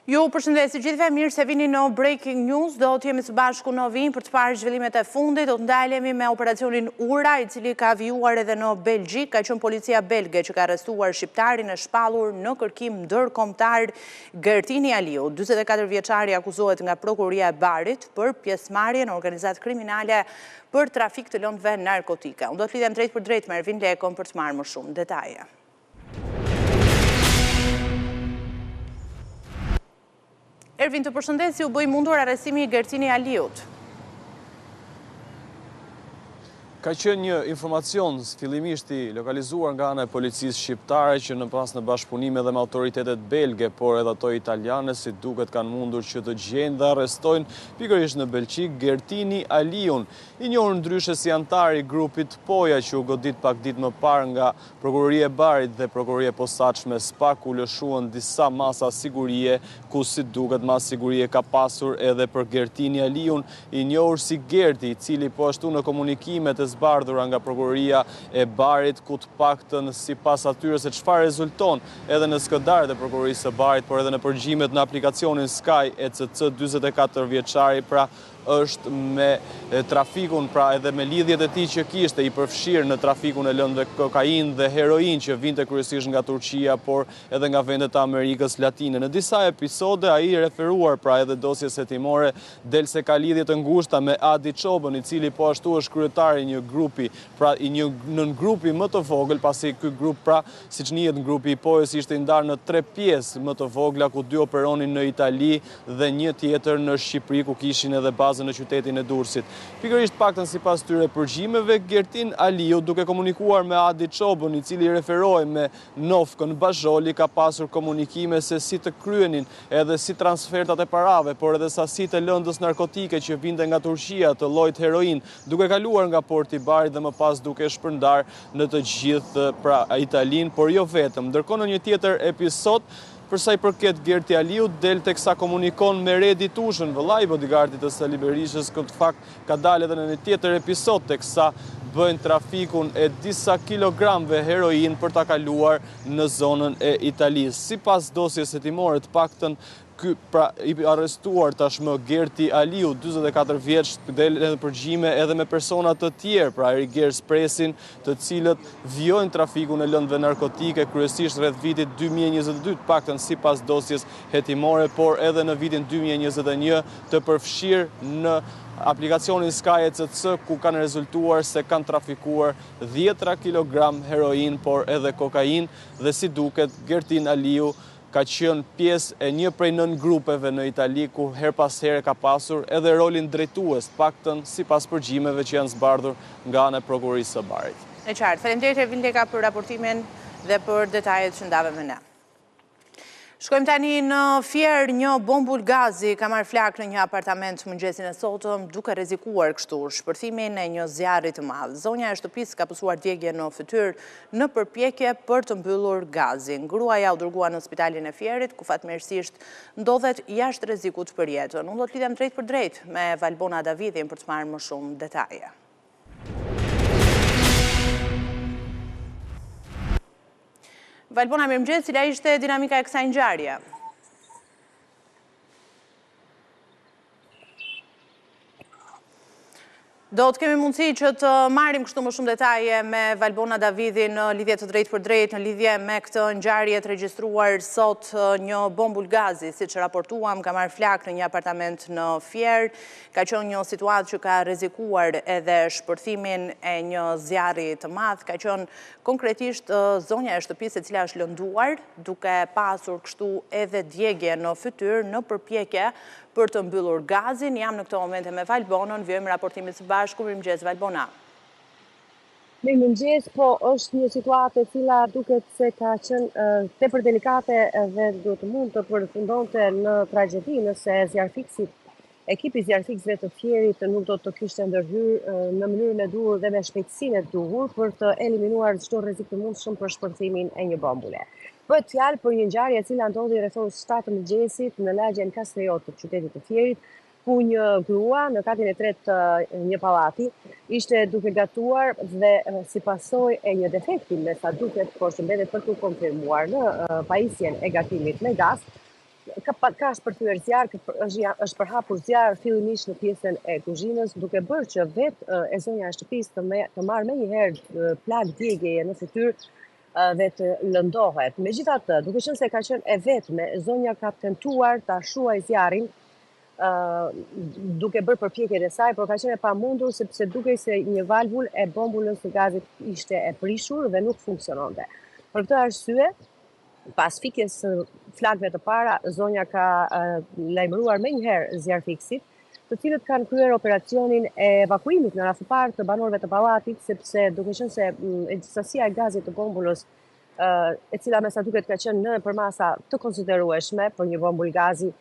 Ju përshëndesi gjithëve, mirë se vini në Breaking News, do të jemi së bashku në vijim për të parë zhvillimet e fundit, do të ndalemi me operacionin Ura, i cili ka vijuar edhe në Belgjik, ka qenë policia belge që ka arrestuar shqiptarin e shpallur në kërkim ndërkombëtar Gertini Aliu. 44 vjeçari akuzohet nga prokuroria e Barit për pjesëmarrje në organizatë kriminale për trafik të lëndëve narkotike. Unë do të lidhem drejt për drejt me Ervin Lekon për të marrë më shumë detaje. Ervin, të përshëndesi, u bëj mundur arrestimi i Gertini Aliut. Ka qenë një informacion fillimisht i lokalizuar nga ana e policisë shqiptare që në pas në bashkëpunim edhe me autoritetet belge, por edhe ato italiane, si duket kanë mundur që të gjejnë dhe arrestojnë pikërisht në Belgjik Gertini Aliun, i njohur ndryshe si antar i grupit Poja që u godit pak ditë më parë nga Prokuroria e Barit dhe Prokuroria e Posaçme SPAK u lëshuan disa masa sigurie, ku si duket mas sigurie ka pasur edhe për Gertini Aliun, i njohur si Gerti, i cili po ashtu në komunikimet e zbardhura nga Prokuroria e Barit, ku të paktën sipas atyre se çfarë rezulton edhe në skedarët e Prokurorisë së Barit, por edhe në përgjimet në aplikacionin Sky ECC 44 vjeçari, pra është me trafikun, pra edhe me lidhjet e tij që kishte i përfshirë në trafikun e lëndëve kokainë dhe heroin që vinte kryesisht nga Turqia, por edhe nga vendet e Amerikës Latine. Në disa episode ai referuar pra edhe dosjes hetimore delse ka lidhje të ngushta me Adi Çobën, i cili po ashtu është kryetari i një grupi, pra i një nën grupi më të vogël, pasi ky grup pra siç njihet grupi i Pojës ishte i ndarë në 3 pjesë më të vogla, ku 2 operonin në Itali dhe një tjetër në Shqipëri, ku kishin edhe në qytetin e Durrësit. Pikërisht paktën sipas tyre përgjimeve, Gertin Aliu, duke komunikuar me Adi Çobën, i cili referoi me Nofkën Bazholi, ka pasur komunikime se si të kryenin edhe si transfertat e parave, por edhe sasitë e lëndës narkotike që vinte nga Turqia të llojit heroin, duke kaluar nga porti i Barit dhe më pas duke shpërndar në të gjithë pra Italinë, por jo vetëm. Ndërkohë në një tjetër episod, përsa i përket Gerti Aliu, del teksa komunikon me Redi Tushën, vëllai i bodyguardit të Sali Berishës, këtë fakt ka dalë edhe në një tjetër episod teksa bëjnë trafikun e disa kilogramve heroin për ta kaluar në zonën e Italisë. Sipas dosjes hetimore të paktën, pra i arrestuar tashmë Gerti Aliu, 44 vjeç, del në përgjime edhe me persona të tjerë, pra Eriger Spresin, të cilët vjojnë trafikun e lëndëve narkotike kryesisht rreth vitit 2022, paktën sipas dosjes hetimore, por edhe në vitin 2021 të përfshirë në aplikacionin Sky ECC, ku kanë rezultuar se kanë trafikuar 10 kilogram heroin, por edhe kokain, dhe si duket Gertin Aliu ka qenë pjesë e një prej 9 grupeve në Itali, ku her pas here ka pasur edhe rolin drejtues, paktën sipas përgjimeve që janë zbardhur nga ana e Prokurorisë së Barit. E qartë, faleminderit Ervin Leka për raportimin dhe për detajet që ndave me ne. Shkojmë tani në Fier, një bombull gazi ka marrë flak në një apartament mëngjesin e sotëm, duke rrezikuar kështu shpërthimin e një zjarri të madh. Zonja e shtëpisë ka pësuar djegje në fytyrë në përpjekje për të mbyllur gazin. Gruaja u dërguar në spitalin e Fierit, ku fatmirësisht ndodhet jashtë rrezikut për jetën. Unë do të lidhem drejt për drejt me Valbona Davidin për të marrë më shumë detaje. Valbona, mirëmëngjes, cila ishte dinamika e kësaj ngjarje? Do të kemi mundësi që të marrim kështu më shumë detaje me Valbona Davidin në lidhje të drejt për drejt, në lidhje me këtë ngjarje të regjistruar sot një bombull gazi, siç raportuam, ka marrë flak në një apartament në Fier, ka qenë një situatë që ka rrezikuar edhe shpërthimin e një zjarri të madh, ka qenë konkretisht zonja e shtëpisë e cila është lënduar, duke pasur kështu edhe djegje në fytyrë në përpjekje për të mbyllur gazin. Jam në këto momente me Valbonën, vjojmë raportimit së bashku. Mirëmëngjes, Valbona. Mirëmëngjes, po është një situatë e cila duket se ka qenë tepër delikate dhe do të mund të përfundonte në tragjedi nëse ekipi zjarrfiksëve të Fierit nuk do të kishte ndërhyrë në mënyrën e duhur dhe me shpejtësinë e duhur për të eliminuar çdo rrezik të mundshëm për shpërthimin e një bombule. Bëhet fjalë për një ngjarje e cila ndodhi rreth orës 7 të mëngjesit në lagjen Kastriot të qytetit të Fierit, ku një grua në katin e 3 të një pallati ishte duke gatuar dhe si pasojë e një defekti, me sa duket, por që mbetet për të konfirmuar në pajisjen e gatimit me gas, ka shpërthyer zjarr, është përhapur zjarr fillimisht në pjesën e kuzhinës, duke bërë që vetë e zonja e shtëpisë të marrë menjëherë plagë djegjeje në fytyrë dhe të lëndohet. Megjithatë, duke qenë se ka qenë e vetme, zonja ka tentuar ta shuajë zjarrin duke bërë përpjekjet e saj, por ka qenë e pamundur sepse dukej se një valvul e bombulës së gazit ishte e prishur dhe nuk funksiononte. Për këtë arsye, pas fikjes së flakëve të para, zonja ka lajmëruar menjëherë zjarfiksit, të cilët kanë kryer operacionin e evakuimit në rast të parë të banorëve të pallatit, sepse duke qenë se sasia e gazit të bombulës, e cila me sa duket ka qenë në përmasa të konsiderueshme për një bombull gazi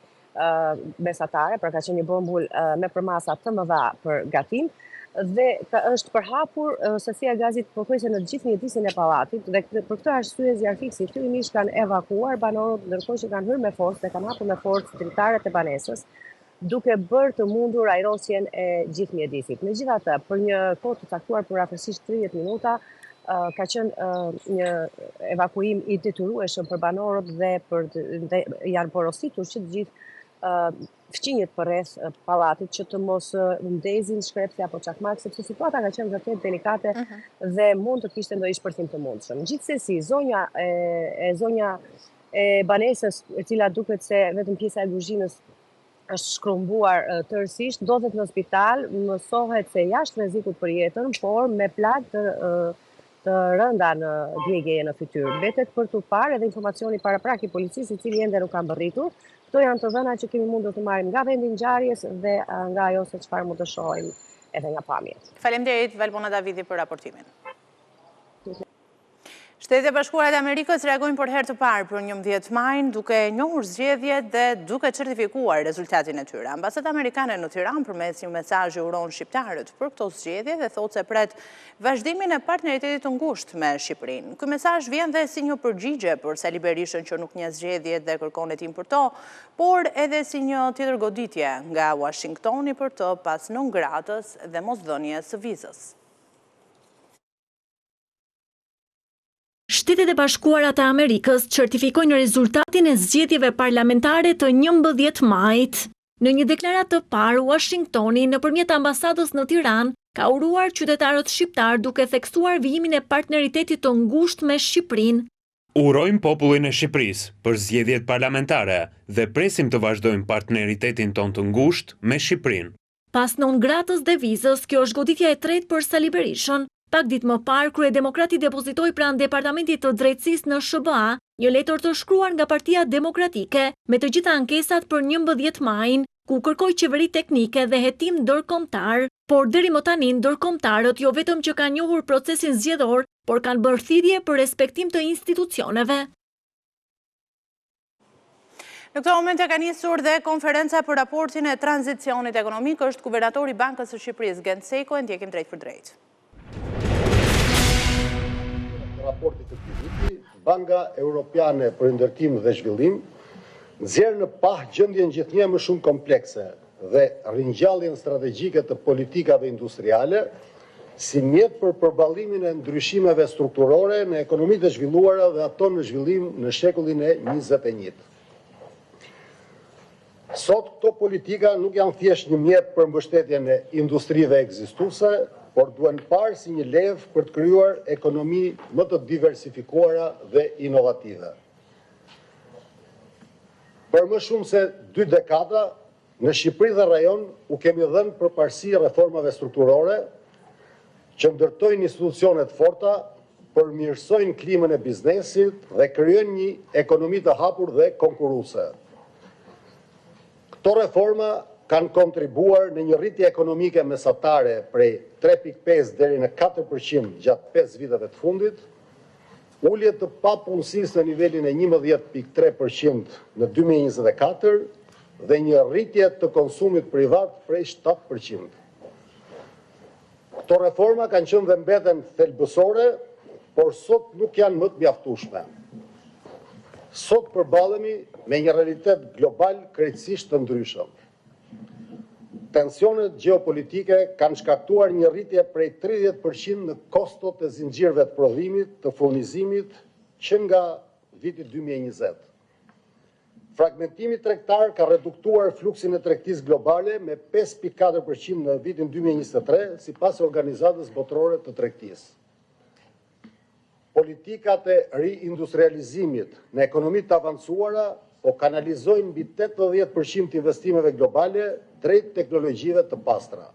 mesatare, pra ka qenë një bombull me përmasa të mëdha për gatim, dhe është përhapur sasia e gazit pothuajse në gjithë mjedisin e pallatit, dhe për këtë arsye zjarfiksi fillimisht kanë evakuuar banorët, ndërkohë që kanë hyrë me forcë dhe kanë hapur me forcë dritaret e banesës, duke bërë të mundur ajrosjen e gjithë mjedisit. Megjithatë, për një kohë të caktuar për afërsisht 30 minuta, ka qenë një evakuim i detyrueshëm për banorët dhe janë porositur që të gjithë fqinjet përreth pallatit që të mos ndezin shkrepse apo çakmak, sepse situata ka qenë vërtet delikate dhe mund të kishte ndonjë shpërthim të mundshëm. Gjithsesi, zonja e banesës, e cila duket se vetëm pjesa e kuzhinës është shkrumbuar tërësisht, ndodhet në spital, mësohet se jashtë rrezikut për jetën, por me plagë të rënda në djegjeje në fytyrë. Mbetet për të parë edhe informacioni paraprak i policisë, i cili ende nuk ka mbërritur. Këto janë të dhëna që kemi mundur të marrim nga vendi i ngjarjes dhe nga ajo se çfarë mund të shohim edhe nga pamjet. Faleminderit Valbona Davidi për raportimin. Shtetet e Bashkuara të Amerikës reagojnë për herë të parë për 11 majin, duke njohur zgjedhjet dhe duke certifikuar rezultatin e tyre. Ambasada amerikane në Tiranë përmes një mesazhi uron shqiptarët për këto zgjedhje dhe thotë se pret vazhdimin e partneritetit të ngushtë me Shqipërinë. Ky mesazh vjen dhe si një përgjigje për Sali Berishën që nuk njeh zgjedhjet dhe kërkon hetim për to, por edhe si një tjetër goditje nga Washingtoni për të pas non gratës dhe mosdhënies së vizës. Shtetet e Bashkuara të Amerikës certifikojnë rezultatin e zgjedhjeve parlamentare të 11 majit. Në një deklaratë të parë, Washingtoni nëpërmjet ambasadës në Tiranë ka uruar qytetarët shqiptar duke theksuar vijimin e partneritetit të ngushtë me Shqipërinë. Urojmë popullin e Shqipërisë për zgjedhjet parlamentare dhe presim të vazhdojmë partneritetin ton të ngushtë me Shqipërinë. Pas non gratës dhe vizës, kjo është goditja e tretë për Sali Berishën. Pak ditë më parë, kryedemokrati depozitoi pranë Departamentit të Drejtësisë në SBA një letër të shkruar nga Partia Demokratike me të gjitha ankesat për 11 majin, ku kërkoi qeveri teknike dhe hetim ndërkombëtar, por deri më tani ndërkombëtarët jo vetëm që kanë njohur procesin zgjedhor, por kanë bërë thirrje për respektim të institucioneve. Në këtë moment ka nisur dhe konferenca për raportin e tranzicionit ekonomik, është guvernatori i Bankës së Shqipërisë Gent Seko, e ndjekim drejt për drejt. Raportit të këtij viti, Banka Europiane për Ndërtim dhe Zhvillim nxjerr në pah gjendjen gjithnjë më shumë komplekse dhe ringjalljen strategjike të politikave industriale si mjet për përballimin e ndryshimeve strukturore në ekonomitë e zhvilluara dhe ato në zhvillim në shekullin e 21. Sot këto politika nuk janë thjesht një mjet për mbështetjen e industrive ekzistuese, por duhen parë si një levë për të krijuar ekonomi më të diversifikuara dhe inovative. Për më shumë se 2 dekada, në Shqipëri dhe rajon u kemi dhënë përparësi reformave strukturore që ndërtojnë institucionet forta, përmirësojnë klimën e biznesit dhe krijojnë një ekonomi të hapur dhe konkurruese. Këto reforma kanë kontribuar në një rritje ekonomike mesatare prej 3.5 deri në 4% gjatë 5 viteve të fundit, ulje të papunësisë në nivelin e 11.3% në 2024 dhe një rritje të konsumit privat prej 7%. Këto reforma kanë qenë dhe mbeten thelbësore, por sot nuk janë më të mjaftueshme. Sot përballemi me një realitet global krejtësisht të ndryshëm. Tensionet gjeopolitike kanë shkaktuar një rritje prej 30% në kostot e zinxhirëve të prodhimit, të furnizimit që nga viti 2020. Fragmentimi tregtar ka reduktuar fluksin e tregtisë globale me 5.4% në vitin 2023, sipas Organizatës Botërore të Tregtisë. Politikat e riindustrializimit në ekonomitë të avancuara po kanalizojnë mbi 80% të investimeve globale drejt teknologjive të pastra.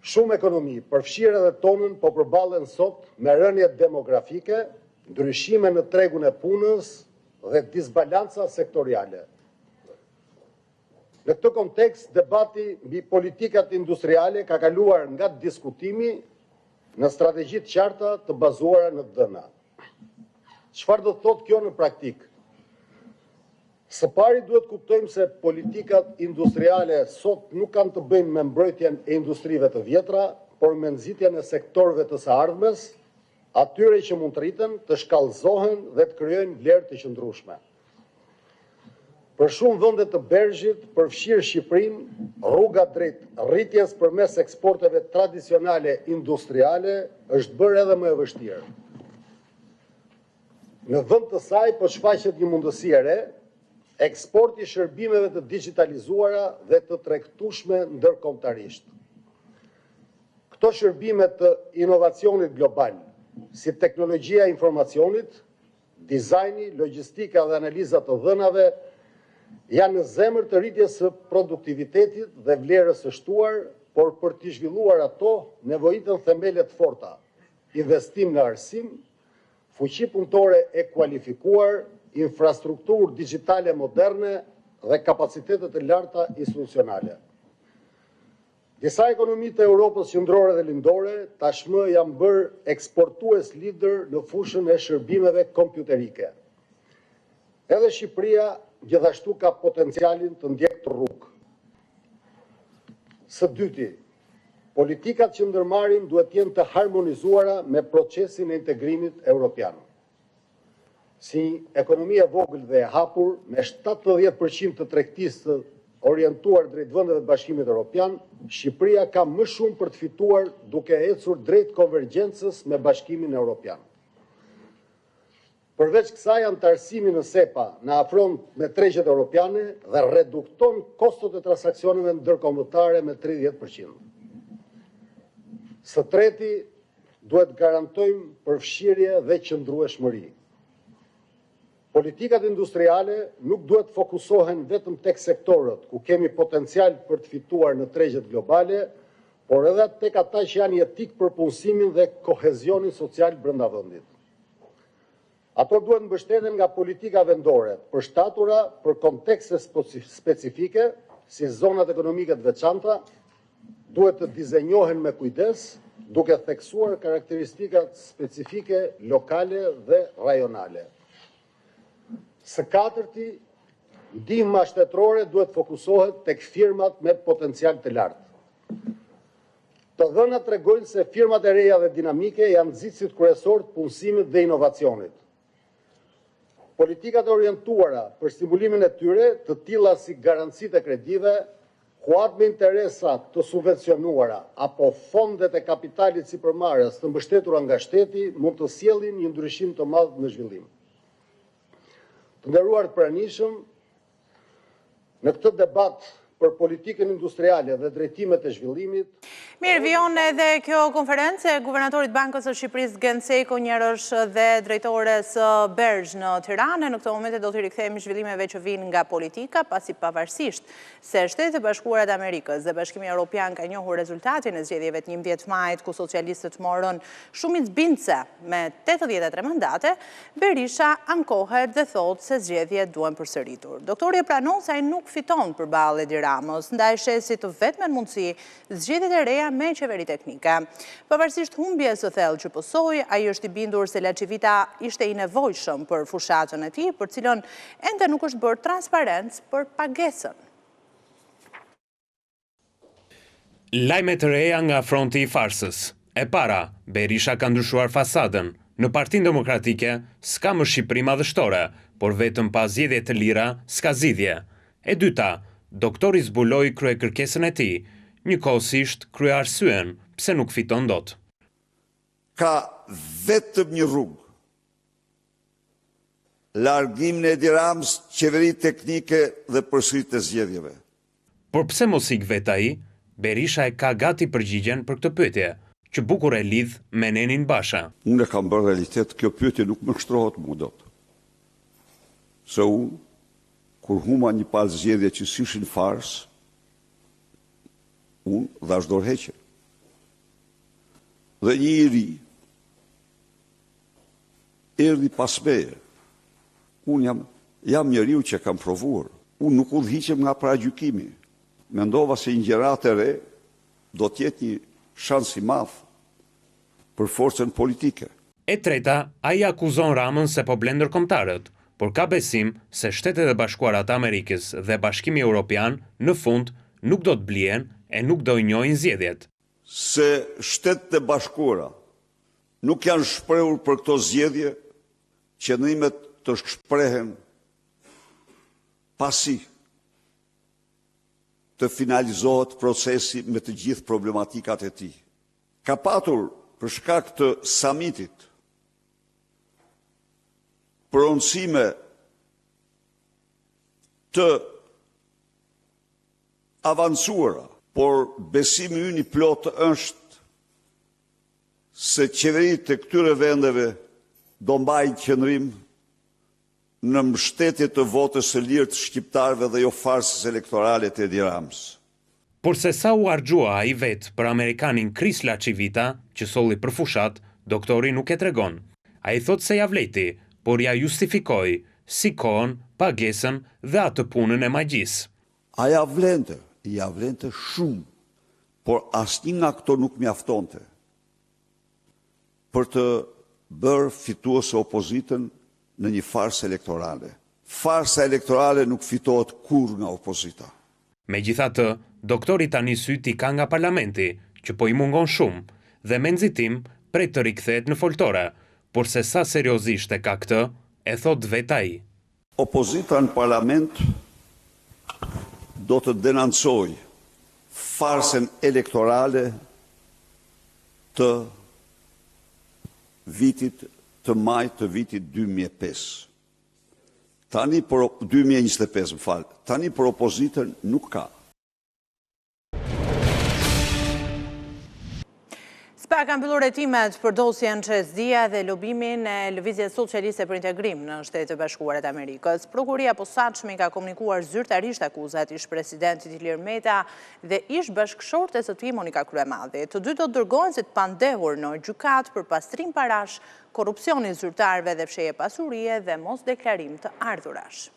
Shumë ekonomi, përfshirë edhe tonën, po përballen sot me rënje demografike, ndryshime në tregun e punës dhe disbalanca sektoriale. Në këtë kontekst, debati mbi politikat industriale ka kaluar nga diskutimi në strategjitë qarta të bazuara në dhëna. Çfarë do të thotë kjo në praktik? Së pari duhet kuptojmë se politikat industriale sot nuk kanë të bëjnë me mbrojtjen e industrive të vjetra, por me nxitjen e sektorëve të së ardhmes, atyre që mund të rriten, të shkallëzohen dhe të krijojnë vlerë të qëndrueshme. Për shumë vende të Bergjit, përfshirë Shqipërinë, rruga drejt rritjes përmes eksporteve tradicionale industriale është bërë edhe më e vështirë. Në vend të saj po shfaqet një mundësi e re, eksporti i shërbimeve të digitalizuara dhe të tregtueshme ndërkombëtarisht. Këto shërbime të inovacionit global, si teknologjia e informacionit, dizajni, logjistika dhe analiza të dhënave, janë në zemër të rritjes së produktivitetit dhe vlerës së shtuar, por për të zhvilluar ato nevojiten themele të forta, investim në arsim, fuqi punëtore e kualifikuar, infrastrukturë digjitale moderne dhe kapacitetet e larta institucionale. Disa ekonomi të Europës qendrore dhe lindore tashmë janë bërë eksportues lider në fushën e shërbimeve kompjuterike. Edhe Shqipëria gjithashtu ka potencialin të ndjekë të rrugë. Së dyti, politikat që ndërmarrin duhet jenë të harmonizuara me procesin e integrimit evropian. Si ekonomia vogël dhe e hapur, me 70% të tregtisë orientuar drejt vendeve të Bashkimit Evropian, Shqipëria ka më shumë për të fituar duke ecur drejt konvergjencës me Bashkimin Evropian. Përveç kësaj, anëtarësimi në SEPA na afron me tregjet europiane dhe redukton kostot e transaksioneve ndërkombëtare me 30%. Së treti, duhet garantojmë përfshirje dhe qëndrueshmëri. Politikat industriale nuk duhet fokusohen vetëm tek sektorët ku kemi potencial për të fituar në tregjet globale, por edhe tek ata që janë jetik për punësimin dhe kohezionin social brenda vendit. Ato duhet mbështeten nga politika vendore, përshtatura për kontekste specifike, si zonat ekonomike të veçanta, duhet të dizenjohen me kujdes, duke theksuar karakteristikat specifike lokale dhe rajonale. Së katërti, ndihma shtetërore duhet fokusohet tek firmat me potencial të lartë. Të dhënat tregojnë se firmat e reja dhe dinamike janë nxitësit kryesor të punësimit dhe inovacionit. Politikat e orientuara për stimulimin e tyre, të tilla si garancitë e kredive, kuat me interesa të subvencionuara apo fondet e kapitalit sipërmarrës të mbështetura nga shteti, mund të sjellin një ndryshim të madh në zhvillim. Të nderuar të pranishëm, në këtë debat për politikën industriale dhe drejtimet e zhvillimit. Mirë, vijon edhe kjo konferencë e guvernatorit Bankës së Shqipërisë Genseko Njerësh dhe drejtores Bergj në Tiranë. Në këtë moment do t'i rikthehemi zhvillimeve që vijnë nga politika, pasi pavarësisht se Shtetet e Bashkuara të Amerikës dhe Bashkimi Evropian ka njohur rezultatin e zgjedhjeve të 11 majit, ku socialistët morën shumicbindse me 83 mandate, Berisha ankohet dhe thotë se zgjedhjet duhen përsëritur. Doktori e pranon se ai nuk fiton përballë Edi Ramës, ndaj shesi të vetmen mundësi zgjedhjet e reja me qeveri teknike. Pavarësisht humbjes së thellë që pësoi, ai është i bindur se Lachivita ishte i nevojshëm për fushatën e tij, për cilën ende nuk është bërë transparencë për pagesën. Lajme të reja nga fronti i farsës. E para, Berisha ka ndryshuar fasadën. Në Partinë Demokratike s'ka më Shqipëri madhështore, por vetëm pas zgjedhje të lira s'ka zgjidhje. E dyta, doktori zbuloi kryekërkesën e tij, njëkohësisht krye arsyen pse nuk fiton dot. Ka vetëm një rrugë largimin e Edi Ramës, qeveri teknike dhe përsëritje e zgjedhjeve. Por pse mos ik vet ai, Berisha e ka gati përgjigjen për këtë pyetje, që bukur e lidh me Nenin Basha. Unë e kam bërë realitet, kjo pyetje nuk më nështrohet mu dot. Se unë, kur huma një palë zgjedhje që s'ishin fars, unë dhash dorëheqje. Dhe një i ri, erdhi pas meje. Unë jam njeriu që kam provuar. Unë nuk udhëhiqem nga paragjykimi. Mendova se një gjërat e re do t'jetë një shans i madh për forcën politike. E treta, ai akuzon Ramën se po blen ndërkombëtarët, por ka besim se Shtetet e Bashkuara të Amerikës dhe Bashkimi Evropian në fund nuk do të blihen e nuk do i njohin zgjedhjet. Se Shtetet e Bashkuara nuk janë shprehur për këto zgjedhje, qëndrimet të shprehen pasi të finalizohet procesi me të gjithë problematikat e tij. Ka patur për shkak të summitit pronësime të avancuara, por besimi ynë i plot është se qeveritë e këtyre vendeve do mbajnë qëndrim në mbështetje të votës së lirë të shqiptarëve dhe jo farsës elektorale të Edi Ramës. Por se sa u harxua ai vet për amerikanin Chris Lachivita, që solli për fushat, doktori nuk e tregon. Ai thot se ja vleti, por ja justifikoi si kohën, pagesën dhe atë punën e magjisë. A ja vlente shumë, por asnjë nga këto nuk mjaftonte për të bërë fituese opozitën në një farsë elektorale. Farsa elektorale nuk fitohet kur nga opozita. Megjithatë, doktori tani syti ka nga parlamenti, që po i mungon shumë, dhe me nxitim prej të rikthehet në foltore, por se sa seriozisht e ka këtë, e thot vet ai. Opozita në parlament do të denancojë farsën elektorale të vitit të maj të vitit 2005. Tani për 2025, tani për opozitën nuk ka. SPA ka mbyllur hetimet për dosjen Çezdia dhe lobimin e Lëvizjes Socialiste për Integrim në Shtetet e Bashkuara të Amerikës. Prokuria e posaçme ka komunikuar zyrtarisht akuzat ish presidentit Ilir Meta dhe ish bashkëshortes së tij Monika Kryemadhi. Të dy do të dërgohen si të pandehur në gjykatë për pastrim parash, korrupsionin zyrtarëve dhe fshehje pasurie dhe mos deklarim të ardhurash.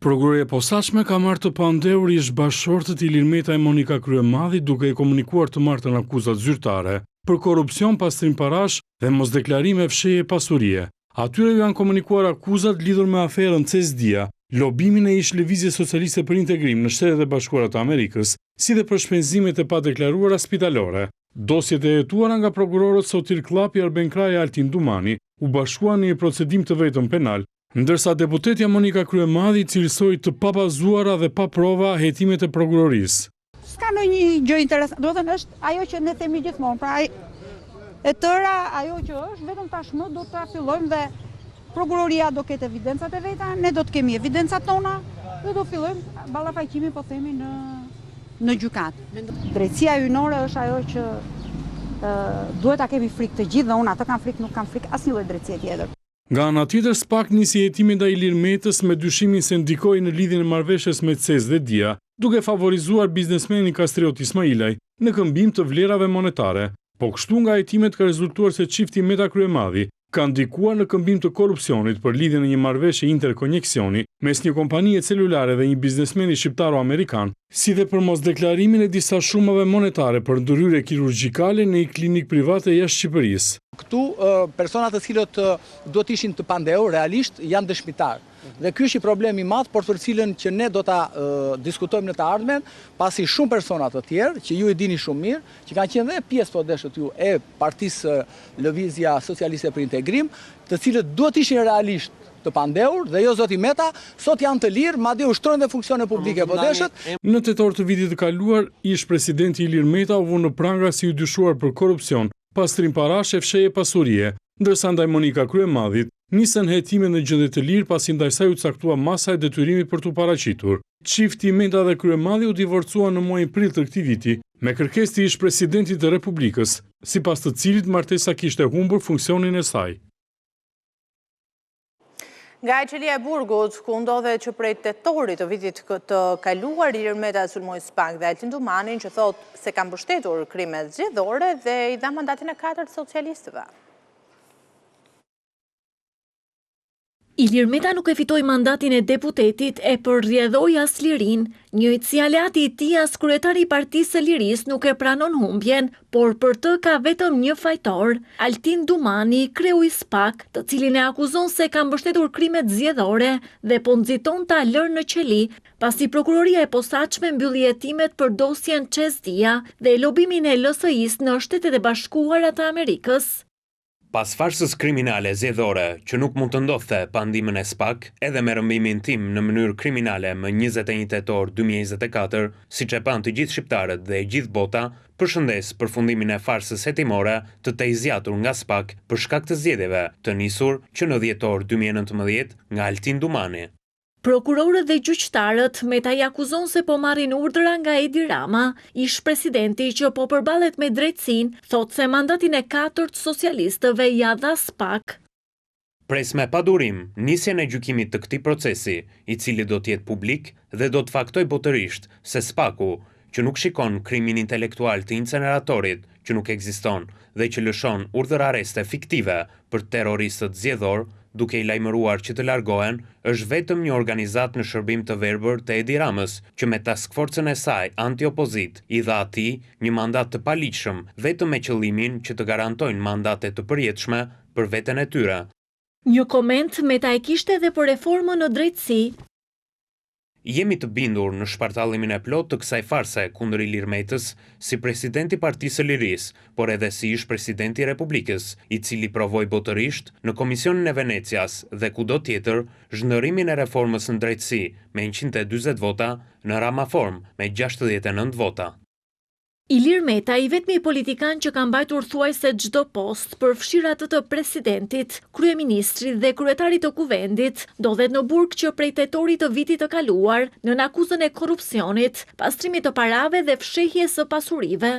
Prokuria e posaçme ka marrë të pandehur ish bashkëshortet Ilir Meta e Monika Kryemadhi duke i komunikuar të martën akuzat zyrtare për korrupsion, pastrim parash dhe mosdeklarime fshehje pasurie. Atyre janë komunikuar akuzat lidhur me aferën Çezdia, lobimin e ish Lëvizjes Socialiste për Integrim në Shtetet e Bashkuara të Amerikës, si dhe për shpenzimet e padeklaruara spitalore. Dosjet e hetuara nga prokurorët Sotir Klapi, Arben Kraj e Altin Dumani u bashkuan në një procedim të vetëm penal, ndërsa deputetja Monika Kryemadhi cilësoi të pabazuara dhe pa prova hetimet e prokurorisë. S'ka ndonjë gjë interesante, do të thënë është ajo që ne themi gjithmonë, pra e tëra ajo që është, vetëm tashmë do ta fillojmë dhe prokuroria do ketë evidencat e veta, ne do të kemi evidencat tona dhe do fillojmë ballafaqimi, po themi, në gjykatë. Drejtësia hyjnore është ajo që duhet ta kemi frikë të gjithë dhe unë atë kam frikë, nuk kam frikë asnjë lloj drejtësie tjetër. Nga ana tjetër, SPAK nisi hetimin ndaj Ilir Metës me dyshimin se ndikoi në lidhjen e marrëveshjes me CES dhe Dia, duke favorizuar biznesmenin Kastriot Ismailaj në këmbim të vlerave monetare. Po kështu nga hetimet ka rezultuar se çifti Meta Kryemadhi ka ndikuar në këmbim të korrupsionit për lidhjen e një marrëveshje interkoneksioni mes një kompanie celulare dhe një biznesmeni shqiptaro-amerikan, si dhe për mosdeklarimin e disa shumave monetare për ndërhyrje kirurgjikale në një klinikë private jashtë Shqipërisë. Këtu personat të cilët duhet ishin të pandehur realisht janë dëshmitar. Dhe ky është i problemi i madh, por për cilën që ne do ta diskutojmë në të ardhmen, pasi shumë persona të tjerë që ju e dini shumë mirë, që kanë qenë dhe pjesë po deshët ju e Partisë Lëvizja Socialiste për Integrim, të cilët duhet ishin realisht të pandehur dhe jo zoti Meta, sot janë të lirë, madje ushtrojnë dhe funksione publike po deshët. Në tetor të vitit të kaluar, ish presidenti Ilir Meta u vënë në prangra si i dyshuar për korrupsion, pastrim parash e fshehje pasurie, ndërsa ndaj Monika Kryemadhit nisën hetimet në gjendje të lirë pasi ndaj saj u caktua masa e detyrimit për t'u paraqitur. Çifti Menda dhe Kryemadhi u divorcuan në muajin prill të këtij viti me kërkesë të ish presidentit të Republikës, sipas të cilit martesa kishte humbur funksionin e saj. Nga e qelia e Burgut, ku ndodhet që prej tetorit të vitit të kaluar, Ilir Meta sulmoi SPAK dhe Altin Dumanin, që thot se kanë mbështetur krimet zgjedhore dhe i dha mandatin e 4 socialistëve. Ilir Meta nuk e fitoi mandatin e deputetit e përrjedhoi as Lirin, njëjtë si aleati i tij as kryetari i Partisë së Lirisë nuk e pranon humbjen, por për të ka vetëm një fajtor, Altin Dumani, kreu i SPAK, të cilin e akuzon se ka mbështetur krimet zgjedhore dhe po nxiton ta lërë në qeli, pasi prokuroria e posaçme mbylli hetimet për dosjen Çezdia dhe lobimin e LSI-s në Shtetet e Bashkuara të Amerikës. Pas farsës kriminale zgjedhore që nuk mund të ndodhte pa ndihmën e SPAK, edhe me rrëmbimin tim në mënyrë kriminale më 21 tetor 2024, siç e pan të gjithë shqiptarët dhe e gjithë bota, përshëndes përfundimin e farsës hetimore të tejzjatur nga SPAK për shkak të zgjedhjeve të nisur që në dhjetor 2019 nga Altin Dumani. Prokurorët dhe gjyqtarët Meta i akuzon se po marrin urdhra nga Edi Rama, ish presidenti që po përballet me drejtësinë, thot se mandatin e 4 socialistëve ja dha SPAK. Pres me padurim nisjen e gjykimit të këtij procesi, i cili do të jetë publik dhe do të faktoj botërisht se SPAK-u, që nuk shikon krimin intelektual të inceneratorit që nuk ekziston dhe që lëshon urdhër arreste fiktive për terroristët zgjedhor, duke i lajmëruar që të largohen, është vetëm një organizat në shërbim të verbër të Edi Ramës, që me taskforcën e saj anti-opozit i dha atij një mandat të paligjshëm vetëm me qëllimin që të garantojnë mandate të përjetshme për veten e tyre. Një koment Meta e kishte edhe për reformën në drejtësi. Jemi të bindur në shpartallimin e plot të kësaj farse kundër Ilir Metës si presidenti Partisë së Lirisë, por edhe si ish presidenti i Republikës, i cili provoi botërisht në Komisionin e Venecias dhe kudo tjetër zhndërimin e reformës në drejtësi me 140 vota në Ramaform me 69 vota. Ilir Meta, i vetmi politikan që ka mbajtur thuajse çdo post për fshirë atë të presidentit, kryeministrit dhe kryetarit të kuvendit, ndodhet në burg që prej tetorit të vitit të kaluar nën akuzën e korrupsionit, pastrimit të parave dhe fshehjes së pasurive.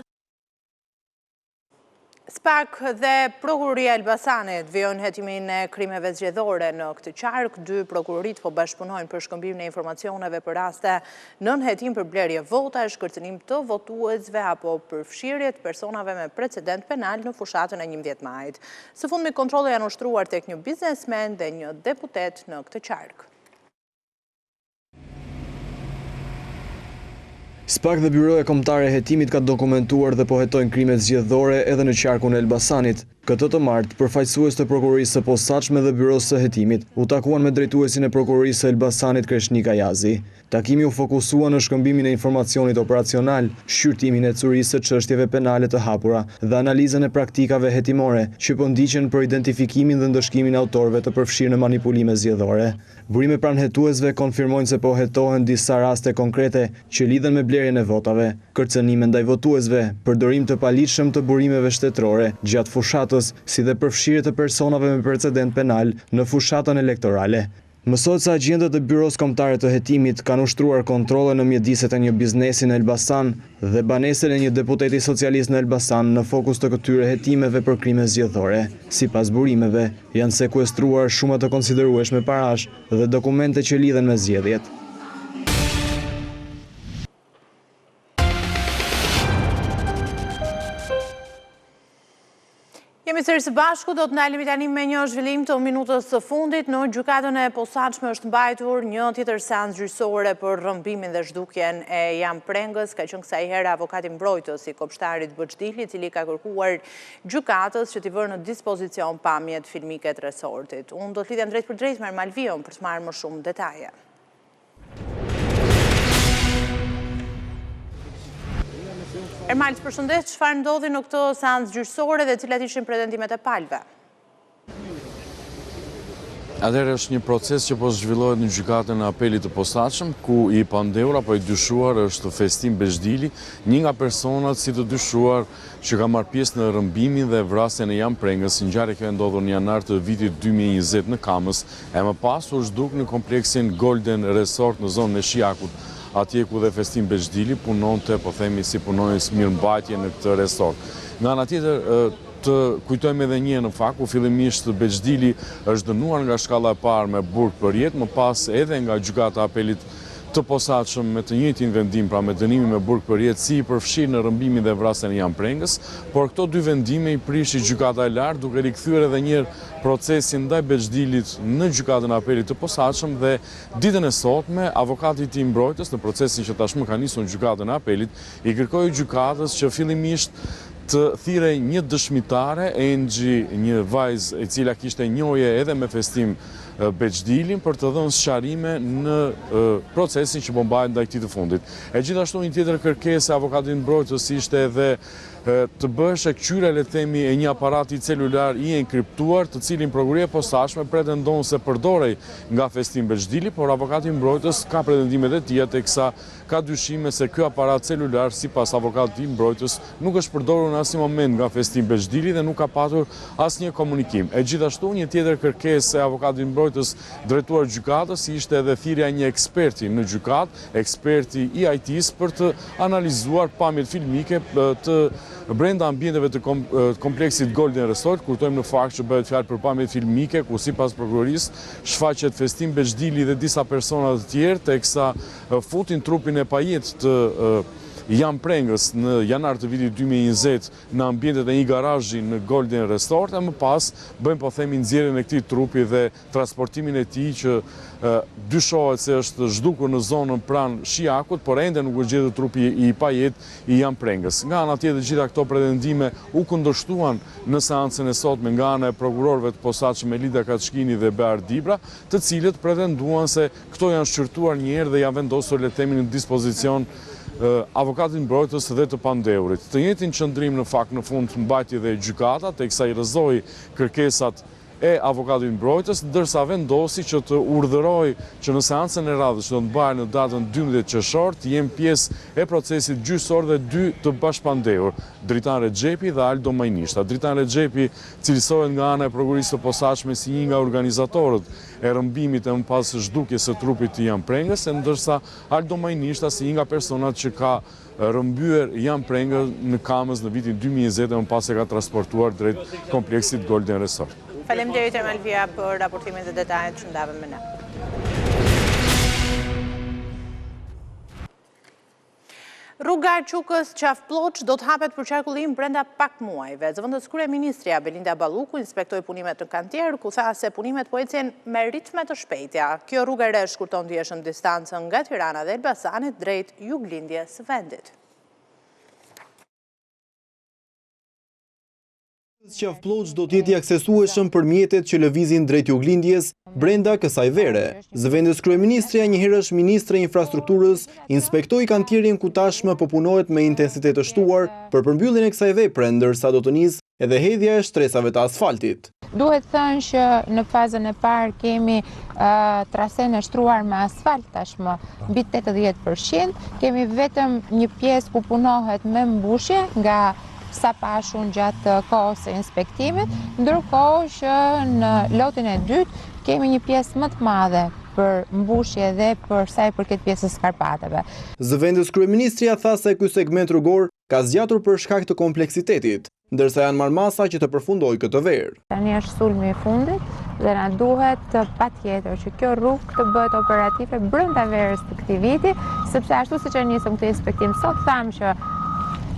SPAK dhe Prokuroria e Elbasanit vijojnë hetimin e krimeve zgjedhore në këtë qark. 2 prokurorit po bashkëpunojnë për shkëmbimin e informacioneve për raste nën hetim për blerje vota, shkërcënim të votuesve apo përfshirje të personave me precedent penal në fushatën e 11 majit. Së fundmi kontrolle janë ushtruar tek një biznesmen dhe një deputet në këtë qark. SPAK dhe Byroja Kombëtare e Hetimit ka dokumentuar dhe po hetojnë krimet zgjedhore edhe në qarkun e Elbasanit. Këtë të martë, përfaqësues të prokurorisë së posaçme dhe Byrosë së Hetimit u takuan me drejtuesin e prokurorisë së Elbasanit Kreshnik Ayazi. Takimi u fokusua në shkëmbimin e informacionit operacional, shqyrtimin e curisë së çështjeve penale të hapura dhe analizën e praktikave hetimore që po ndiqen për identifikimin dhe ndëshkimin e autorëve të përfshirë në manipulime zgjedhore. Burime pranë hetuesve konfirmojnë se po hetohen disa raste konkrete që lidhen me blerjen e votave, kërcënime ndaj votuesve, përdorim të paligjshëm të burimeve shtetërore gjatë fushatës, si dhe përfshirje të personave me precedent penal në fushatën elektorale. Mësohet se agjentët e Byrosë Kombëtare të Hetimit kanë ushtruar kontrolle në mjediset e një biznesi në Elbasan dhe banesën e një deputeti socialist në Elbasan në fokus të këtyre hetimeve për krime zgjedhore. Sipas burimeve, janë sekuestruar shumë të konsiderueshme parash dhe dokumente që lidhen me zgjedhjet. Jemi sërish së bashku, do të ndalemi tani me një zhvillim të minutës së fundit. Në gjykatën e posaçme është mbajtur një tjetër seancë gjyqësore për rrëmbimin dhe zhdukjen e Jan Prengës, ka qenë kësaj here avokati mbrojtës i kopshtarit Bëxhdili, i cili ka kërkuar gjykatës që t'i vërë në dispozicion pamjet filmike të resortit. Unë do të lidhem drejt për drejt me Ermal Vion për të marrë më shumë detaje. Ermal, të përshëndes, çfarë ndodhi në këtë seancë gjyqësore dhe cilat ishin pretendimet e palëve? Atëherë është një proces që po zhvillohet në gjykatën e apelit të posaçëm, ku i pandehur apo i dyshuar është Festim Bezdili, një nga personat si të dyshuar që ka marrë pjesë në rrëmbimin dhe vrasjen e Jan Prengës, ngjarje që ndodhur në janar të vitit 2020 në Kamës, e më pas u zhduk në kompleksin Golden Resort në zonën e Shijakut, atje ku dhe Festim Bezdili punonte, po themi si punonjës mirëmbajtje në këtë resort. Nga ana tjetër, të kujtojmë edhe një në fakt, ku fillimisht Bezdili është dënuar nga shkalla e parë me burg për jetë, më pas edhe nga gjykata e apelit të posaçëm me të njëjtin vendim, pra me dënimin me burg për jetë, si i përfshirë në rrëmbimin dhe vrasjen e Jan Prengës, por këto dy vendime i prishi gjykata e lartë, duke rikthyer edhe një herë procesin ndaj Bezdilit në gjykatën e apelit të posaçëm dhe ditën e sotme avokati i tij mbrojtës në procesin që tashmë ka nisur në gjykatën e apelit, i kërkoi gjykatës që fillimisht të thirrej një dëshmitare, Engji, një vajzë e cila kishte njohje edhe me Festim Bezdilin, për të dhënë sqarime në procesin që po mbahet ndaj këtij të fundit. E gjithashtu një tjetër kërkesë e avokatit mbrojtës ishte edhe të bëhej kqyra, le të themi, e një aparati celular i enkriptuar, të cilin prokuroria e posaçme pretendon se përdorej nga Festim Bezdili, por avokati i mbrojtës ka pretendimet e tij, teksa ka dyshime se ky aparat celular, sipas avokatit i mbrojtës, nuk është përdorur në asnjë moment nga Festim Bezdili dhe nuk ka patur asnjë komunikim. E gjithashtu një tjetër kërkesë e avokatit i mbrojtës drejtuar gjykatës ishte edhe thirrja e një eksperti në gjykatë, eksperti i IT-s, për të analizuar pamjet filmike të brenda ambienteve të kompleksit Golden Resort. Kujtojmë në fakt që bëhet fjalë për pamje filmike ku sipas prokurorisë shfaqet Festim Bezdili dhe disa persona të tjerë, teksa futin trupin e pajet të Jan Prengës në janar të vitit 2020 në ambientet e një garazhi në Golden Resort, e më pas bëjmë, po themi, nxjerrjen e këtij trupi dhe transportimin e tij që dyshohet se është zhdukur në zonën pranë Shijakut, por ende nuk u gjetë trupi i pajet i Jan Prengës. Nga ana tjetër, gjitha këto pretendime u kundërshtuan në seancën e sotme nga ana e prokurorëve të posaçëm Elida Kaçkini dhe Bear Dibra, të cilët pretenduan se këto janë shqyrtuar një herë dhe janë vendosur, le të themi, në dispozicion avokatit mbrojtës dhe të pandehurit. Të njëjtin qëndrim në fakt në fund mbajti dhe gjykata, teksa i rrëzoi kërkesat e avokatit mbrojtës, ndërsa vendosi që të urdhëroj që në seancën e radhës që do të bëhet në datën 12 qershor të jenë pjesë e procesit gjyqësor dhe dy të bashkëpandehur, Dritan Rexhepi dhe Aldo Majnishta. Dritan Rexhepi cilësohet nga ana e prokurorisë së posaçme si një nga organizatorët e rrëmbimit e më pas zhdukjes së trupit të Jan Prengës, ndërsa Aldo Majnishta si një nga personat që ka rrëmbyer Jan Prengën në Kamës në vitin 2020 e më pas e ka transportuar drejt kompleksit Golden Resort. Faleminderit Ermalvia për raportimin dhe detajet që ndavën me ne. Rruga Arçukës Qafploç do të hapet për qarkullim brenda pak muajve. Zëvendës kryeministrja Belinda Balluku inspektoi punimet në kantier, ku tha se punimet po ecën me ritme të shpejta. Kjo rrugë e re shkurton ndjeshëm distancën nga Tirana dhe Elbasanit drejt juglindjes së vendit. Qafploç do të jetë i aksesueshëm për mjetet që lëvizin drejt juglindjes brenda kësaj vere. Zëvendës kryeministrja, njëherësh ministre e infrastrukturës, inspektoi kantierin ku tashmë po punohet me intensitet të shtuar për përmbylljen e kësaj vepre, ndërsa do të nisë edhe hedhja e shtresave të asfaltit. Duhet thënë që në fazën e parë kemi trasen e shtruar me asfalt tashmë mbi 80%, kemi vetëm një pjesë ku punohet me mbushje nga sa pashun gjatë kohës së inspektimit, ndërkohë që në lotin e dytë kemi një pjesë më të madhe për mbushje dhe për sa i përket pjesës skarpateve. Zëvendës kryeministrja tha se ky segment rrugor ka zgjatur për shkak të kompleksitetit, ndërsa janë marrë masa që të përfundojë këtë verë. Tani është sulmi i fundit dhe na duhet patjetër që kjo rrugë të bëhet operative brenda verës të këtij viti, sepse ashtu siç e nisëm këtë inspektim sot, thamë që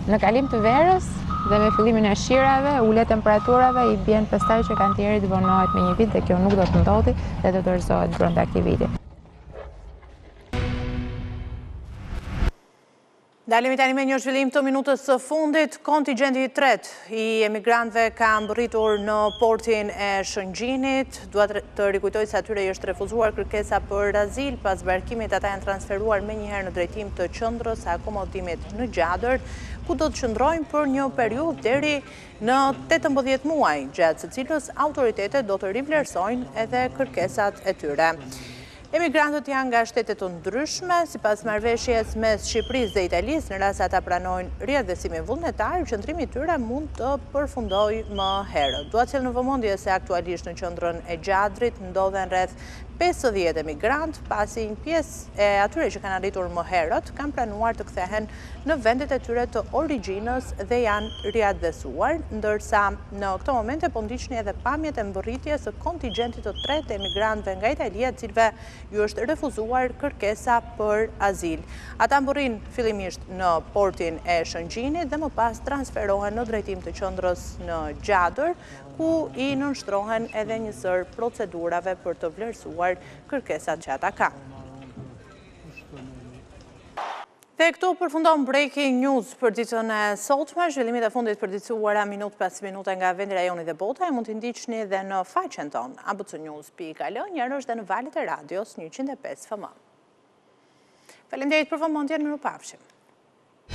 në kalim të verës dhe me fillimin e shirave, ulet temperaturave, i bjen pastaj që kantieri të vonohet me një vit dhe kjo nuk do të ndodhi dhe do të dorëzohet brenda këtij viti. Dalemi tani me një zhvillim të minutës së fundit. Kontingenti i tretë i emigrantëve ka mbërritur në portin e Shëngjinit. Dua të rikujtoj se atyre i është refuzuar kërkesa për azil, pas barkimit ata janë transferuar menjëherë në drejtim të qendrës së akomodimit në Gjadër, ku do të qëndrojnë për një periudhë deri në 18 muaj, gjatë së cilës autoritetet do të rivlerësojnë edhe kërkesat e tyre. Emigrantët janë nga shtete të ndryshme, sipas marrëveshjes mes Shqipërisë dhe Italisë, në rast se ata pranojnë riadhesimin vullnetar, qëndrimi i tyre mund të përfundojë më herët. Dua të sjell në vëmendje se aktualisht në qendrën e Gjadrit ndodhen rreth 50 emigrantë, pasi një pjesë e atyre që kanë arritur më herët kanë planuar të kthehen në vendet e tyre të origjinës dhe janë riadhesuar, ndërsa në këto momente po ndiqni edhe pamjet e mbërritjes së kontingjentit të tretë të emigrantëve nga Italia, të cilëve ju është refuzuar kërkesa për azil. Ata mbërrin fillimisht në portin e Shëngjinit dhe më pas transferohen në drejtim të qendrës në Gjadër, ku i nënshtrohen edhe njësër procedurave për të vlerësuar kërkesat që ata kanë. Dhe këtu përfundon Breaking News për ditën e sotme. Zhvillimit e fundit përditësuara minut pas minute nga vendi, rajoni dhe bota e mund të ndiqni dhe në faqen tonë abcnews.al, njërë është dhe në valët e radios 105 FM. Faleminderit për vëmendjen, mirupafshim.